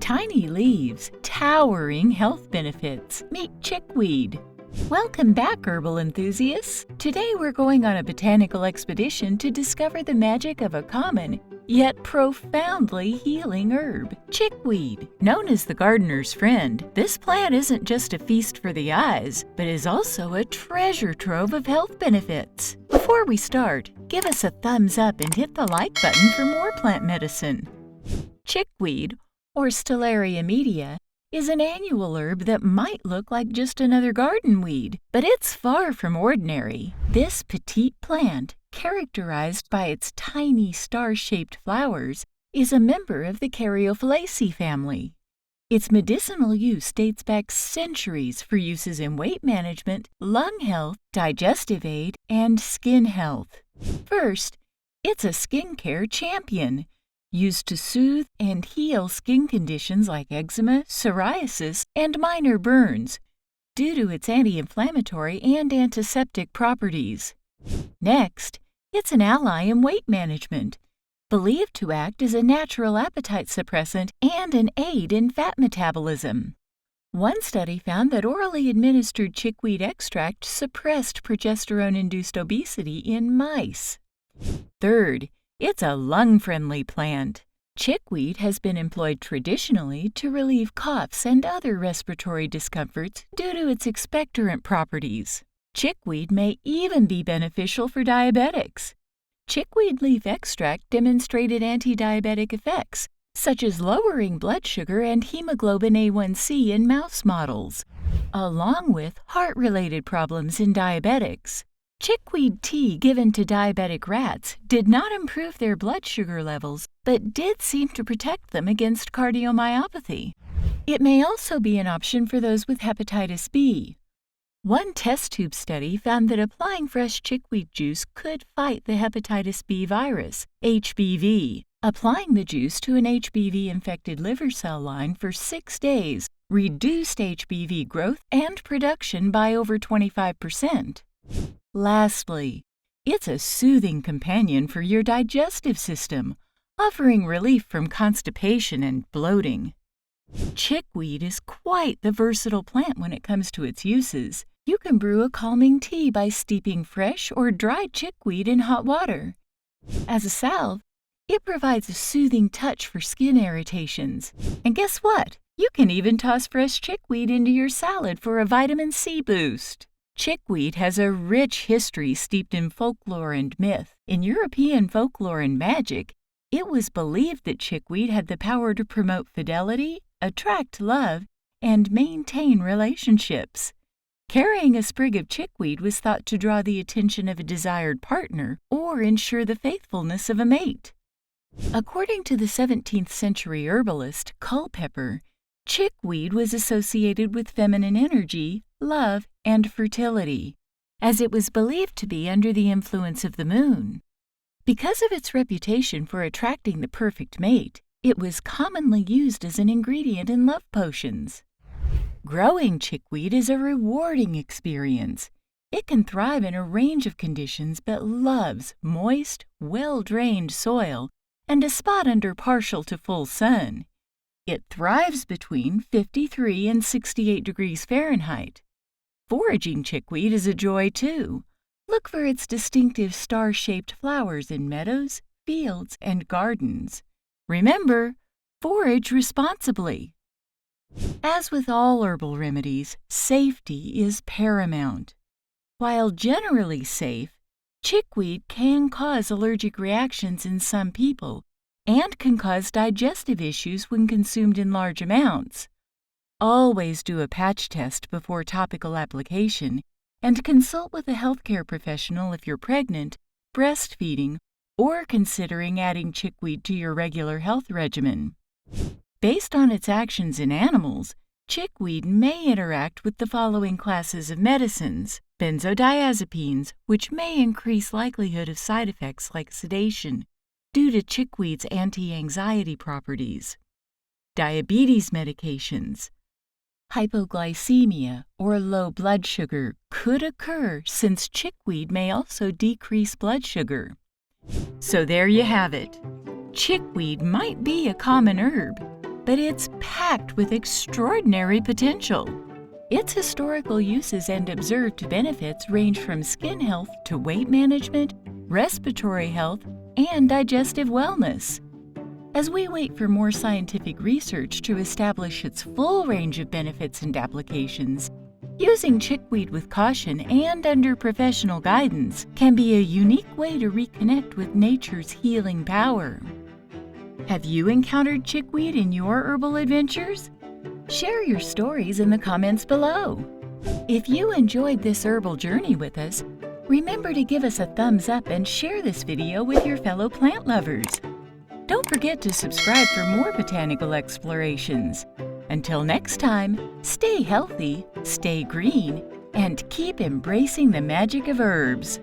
Tiny leaves, towering health benefits. Meet chickweed. Welcome back, herbal enthusiasts! Today we're going on a botanical expedition to discover the magic of a common, yet profoundly healing herb, chickweed. Known as the gardener's friend, this plant isn't just a feast for the eyes, but is also a treasure trove of health benefits. Before we start, give us a thumbs up and hit the like button for more plant medicine. Chickweed, or Stellaria media, is an annual herb that might look like just another garden weed, but it's far from ordinary. This petite plant, characterized by its tiny star-shaped flowers, is a member of the Caryophyllaceae family. Its medicinal use dates back centuries for uses in weight management, lung health, digestive aid, and skin health. First, it's a skincare champion, used to soothe and heal skin conditions like eczema, psoriasis, and minor burns, due to its anti-inflammatory and antiseptic properties. Next, it's an ally in weight management, believed to act as a natural appetite suppressant and an aid in fat metabolism. One study found that orally administered chickweed extract suppressed progesterone-induced obesity in mice. Third, it's a lung-friendly plant. Chickweed has been employed traditionally to relieve coughs and other respiratory discomforts due to its expectorant properties. Chickweed may even be beneficial for diabetics. Chickweed leaf extract demonstrated anti-diabetic effects, such as lowering blood sugar and hemoglobin A1C in mouse models, along with heart-related problems in diabetics. Chickweed tea given to diabetic rats did not improve their blood sugar levels, but did seem to protect them against cardiomyopathy. It may also be an option for those with hepatitis B. One test tube study found that applying fresh chickweed juice could fight the hepatitis B virus, HBV. Applying the juice to an HBV-infected liver cell line for 6 days reduced HBV growth and production by over 25%. Lastly, it's a soothing companion for your digestive system, offering relief from constipation and bloating. Chickweed is quite the versatile plant when it comes to its uses. You can brew a calming tea by steeping fresh or dried chickweed in hot water. As a salve, it provides a soothing touch for skin irritations. And guess what? You can even toss fresh chickweed into your salad for a vitamin C boost. Chickweed has a rich history steeped in folklore and myth. In European folklore and magic, it was believed that chickweed had the power to promote fidelity, attract love, and maintain relationships. Carrying a sprig of chickweed was thought to draw the attention of a desired partner or ensure the faithfulness of a mate. According to the 17th century herbalist Culpeper, chickweed was associated with feminine energy, love, and fertility, as it was believed to be under the influence of the moon. Because of its reputation for attracting the perfect mate, it was commonly used as an ingredient in love potions. Growing chickweed is a rewarding experience. It can thrive in a range of conditions but loves moist, well-drained soil and a spot under partial to full sun. It thrives between 53 and 68 degrees Fahrenheit. Foraging chickweed is a joy, too. Look for its distinctive star-shaped flowers in meadows, fields, and gardens. Remember, forage responsibly. As with all herbal remedies, safety is paramount. While generally safe, chickweed can cause allergic reactions in some people and can cause digestive issues when consumed in large amounts. Always do a patch test before topical application and consult with a healthcare professional if you're pregnant, breastfeeding, or considering adding chickweed to your regular health regimen. Based on its actions in animals, chickweed may interact with the following classes of medicines: benzodiazepines, which may increase likelihood of side effects like sedation due to chickweed's anti-anxiety properties; diabetes medications. Hypoglycemia or low blood sugar could occur since chickweed may also decrease blood sugar. So there you have it. Chickweed might be a common herb, but its packed with extraordinary potential. Its historical uses and observed benefits range from skin health to weight management, respiratory health, and digestive wellness. As we wait for more scientific research to establish its full range of benefits and applications, using chickweed with caution and under professional guidance can be a unique way to reconnect with nature's healing power. Have you encountered chickweed in your herbal adventures? Share your stories in the comments below. If you enjoyed this herbal journey with us, remember to give us a thumbs up and share this video with your fellow plant lovers. Don't forget to subscribe for more botanical explorations. Until next time, stay healthy, stay green, and keep embracing the magic of herbs.